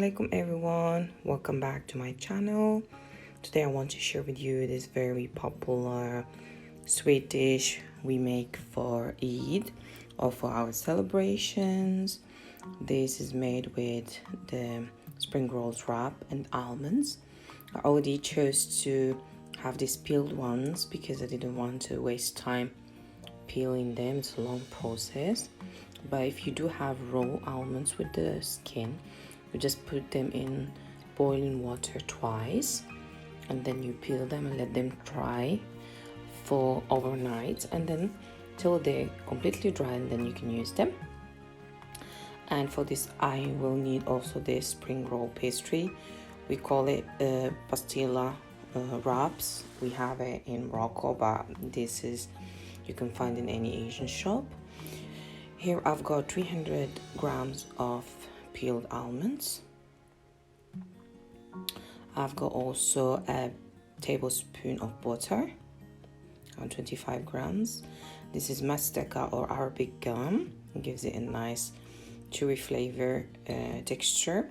alaikum everyone, welcome back to my channel. Today I want to share with you this very popular sweet dish we make for Eid or for our celebrations. This is made with the spring rolls wrap and almonds. I already chose to have these peeled ones because I didn't want to waste time peeling them. It's a long process. But if you do have raw almonds with the skin, you just put them in boiling water twice, and then you peel them and let them dry for overnight, and then till they're completely dry, and then you can use them. And for this I will need also this spring roll pastry. We call it pastilla wraps. We have it in Morocco, but this is you can find in any Asian shop. Here I've got 300 grams of peeled almonds. I've got also a tablespoon of butter, 25 grams. This is Mustekka or Arabic gum. It gives it a nice chewy flavor texture,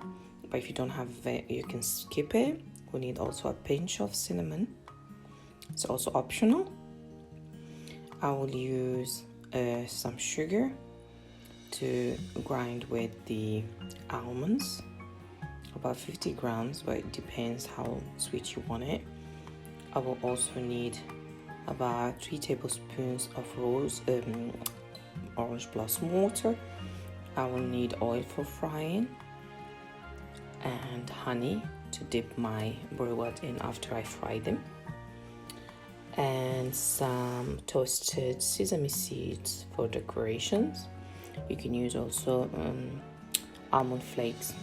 but if you don't have it, you can skip it. We need also a pinch of cinnamon. It's also optional. I will use some sugar to grind with the almonds, about 50 grams, but it depends how sweet you want it. I will also need about 3 tablespoons of orange blossom water. I will need oil for frying and honey to dip my Briwat in after I fry them, and some toasted sesame seeds for decorations. You can use also almond flakes.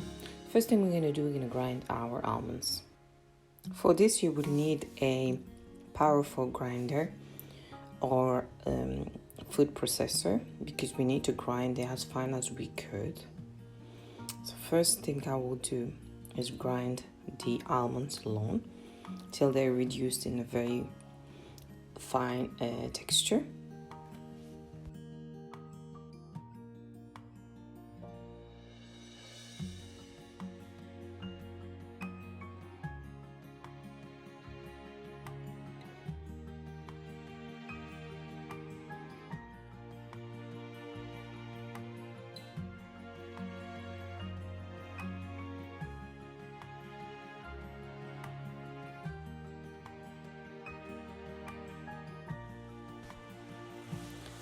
First thing we're going to do, we're going to grind our almonds. For this you will need a powerful grinder or food processor, because we need to grind it as fine as we could. So first thing I will do is grind the almonds alone till they're reduced in a very fine texture.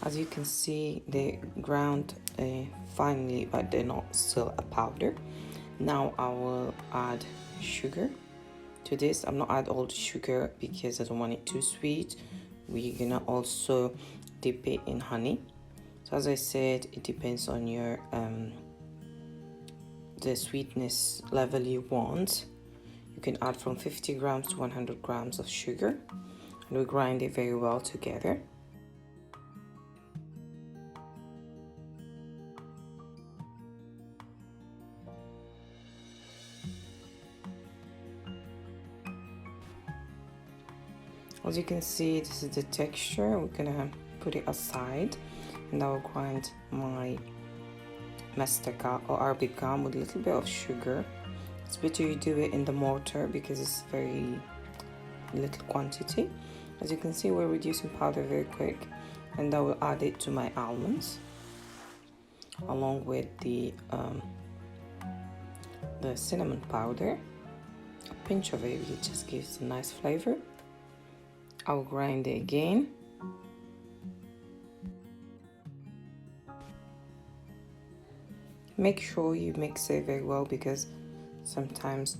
As you can see, they ground finely, but they're not still a powder. Now I will add sugar to this. I'm not add all the sugar because I don't want it too sweet. We're gonna also dip it in honey. So as I said, it depends on your the sweetness level you want. You can add from 50 grams to 100 grams of sugar, and we grind it very well together. As you can see, this is the texture. We're gonna put it aside, and I will grind my Mustekka or Arabic gum with a little bit of sugar. It's better you do it in the mortar because it's very little quantity. As you can see, we're reducing powder very quick, and I will add it to my almonds along with the cinnamon powder. A pinch of it just gives a nice flavor. I'll grind it again. Make sure you mix it very well because sometimes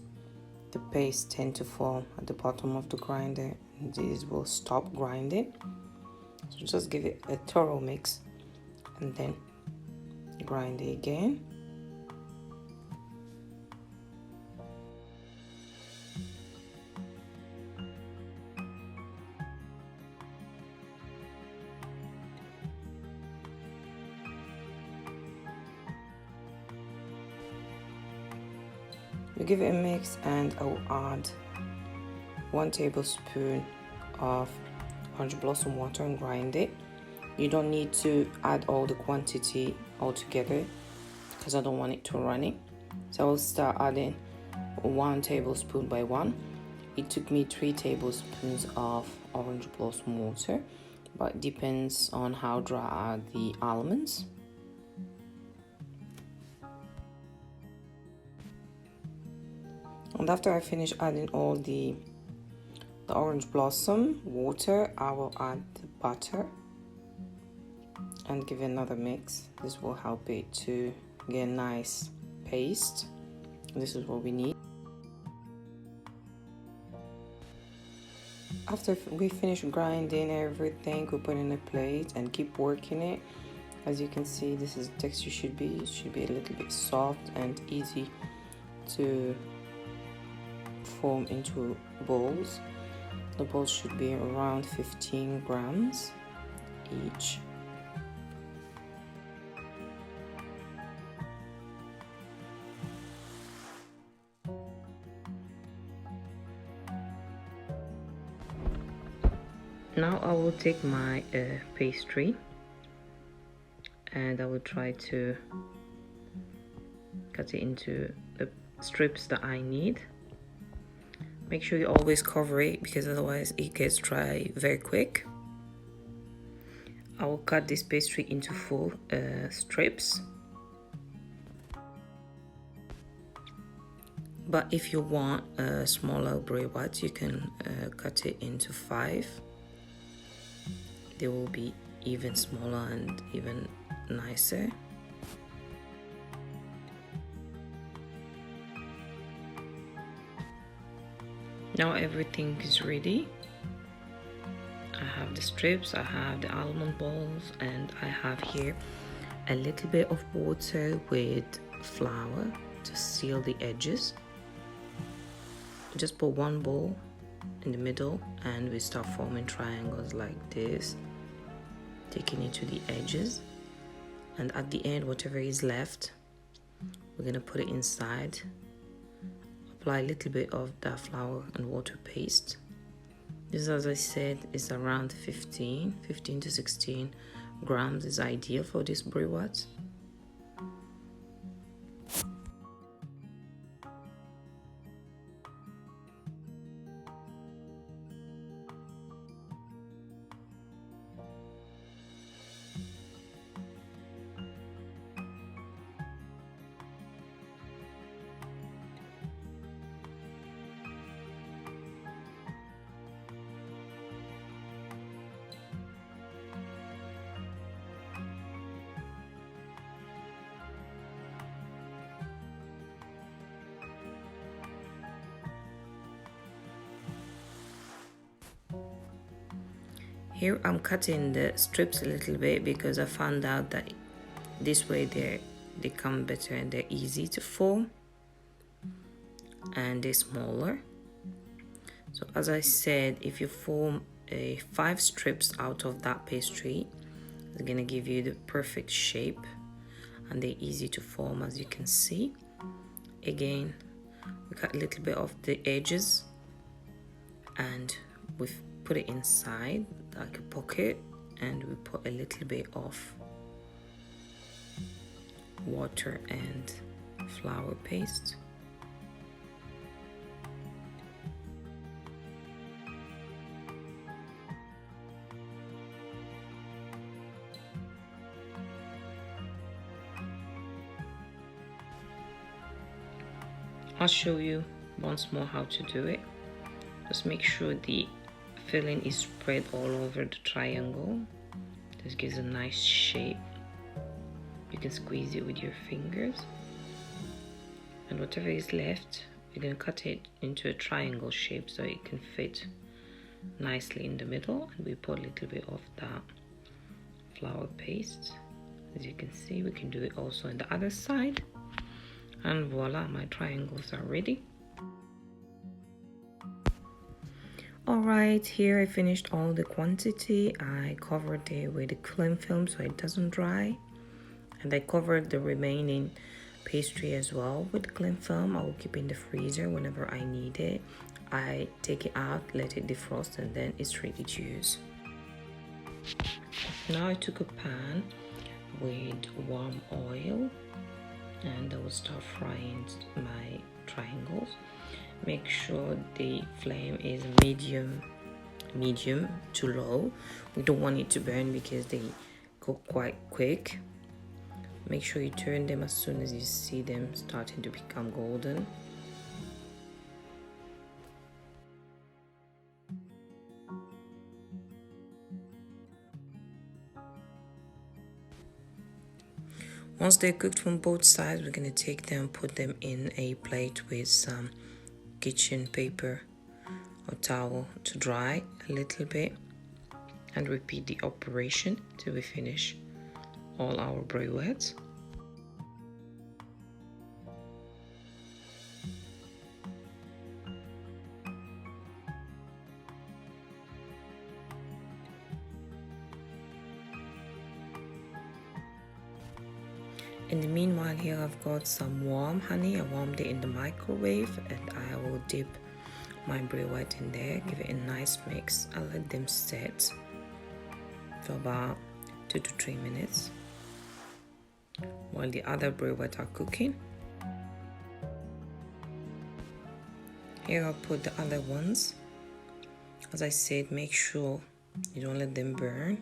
the paste tend to fall at the bottom of the grinder, and these will stop grinding. So just give it a thorough mix and then grind it again. We give it a mix, and I will add 1 tablespoon of orange blossom water and grind it. You don't need to add all the quantity all together because I don't want it to run it. So I'll start adding 1 tablespoon by 1. It took me 3 tablespoons of orange blossom water, but it depends on how dry are the almonds. And after I finish adding all the orange blossom water, I will add the butter and give it another mix. This will help it to get a nice paste. This is what we need. After we finish grinding everything, we put in a plate and keep working it. As you can see, this is the texture should be. It should be a little bit soft and easy to form into balls. The balls should be around 15 grams each. Now I will take my pastry and I will try to cut it into the strips that I need. Make sure you always cover it because otherwise it gets dry very quick. I will cut this pastry into 4 strips. But if you want a smaller briwat, you can cut it into 5. They will be even smaller and even nicer. Now everything is ready. I have the strips, I have the almond balls, and I have here a little bit of water with flour to seal the edges. Just put 1 ball in the middle and we start forming triangles like this, taking it to the edges, and at the end whatever is left we're gonna put it inside. Apply a little bit of that flour and water paste. This, as I said, is around 15 to 16 grams is ideal for this briwat. Here I'm cutting the strips a little bit because I found out that this way they come better and they're easy to form and they're smaller. So as I said, if you form 5 strips out of that pastry, it's gonna give you the perfect shape and they're easy to form, as you can see. Again, we cut a little bit of the edges and we've put it inside like a pocket, and we put a little bit of water and flour paste. I'll show you once more how to do it. Just make sure the filling is spread all over the triangle. This gives a nice shape. You can squeeze it with your fingers, and whatever is left, you're going to cut it into a triangle shape so it can fit nicely in the middle. And we put a little bit of that flour paste. As you can see, we can do it also on the other side, and voila, my triangles are ready. Alright, here I finished all the quantity. I covered it with the cling film so it doesn't dry, and I covered the remaining pastry as well with cling film. I will keep it in the freezer whenever I need it. I take it out, let it defrost, and then it's ready to use. Now I took a pan with warm oil and I will start frying my triangles. Make sure the flame is medium to low. We don't want it to burn because they cook quite quick. Make sure you turn them as soon as you see them starting to become golden. Once they're cooked from both sides, we're going to take them, put them in a plate with some kitchen paper or towel to dry a little bit, and repeat the operation till we finish all our briwats. In the meanwhile, here I've got some warm honey. I warmed it in the microwave, and I will dip my briwat in there, give it a nice mix, and let them set for about 2 to 3 minutes while the other briwat are cooking. Here I'll put the other ones. As I said, make sure you don't let them burn.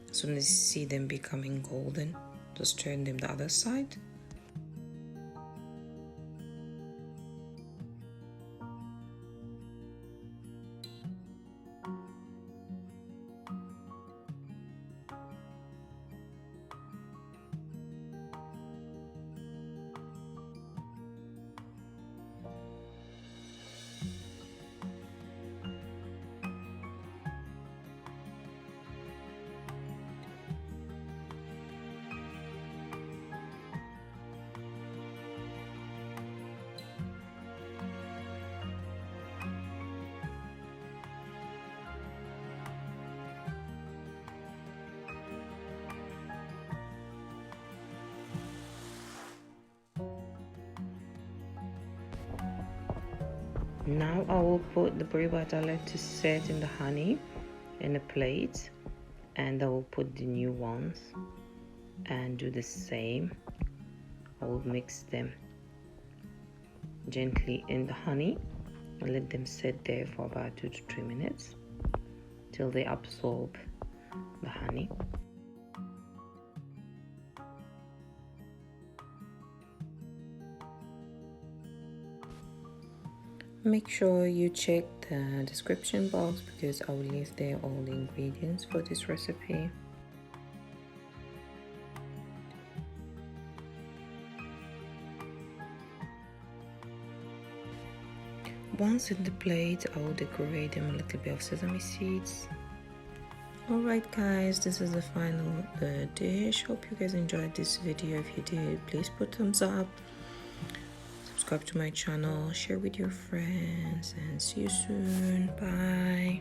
As soon as you see them becoming golden, just turn them the other side. Now I will put the briwat I let to set in the honey in a plate, and I will put the new ones and do the same. I will mix them gently in the honey and let them sit there for about 2 to 3 minutes till they absorb the honey. Make sure you check the description box because I will leave there all the ingredients for this recipe. Once in the plate, I will decorate them a little bit of sesame seeds. Alright guys, this is the final dish. Hope you guys enjoyed this video. If you did, please put thumbs up. Subscribe to my channel, share with your friends, and see you soon. Bye.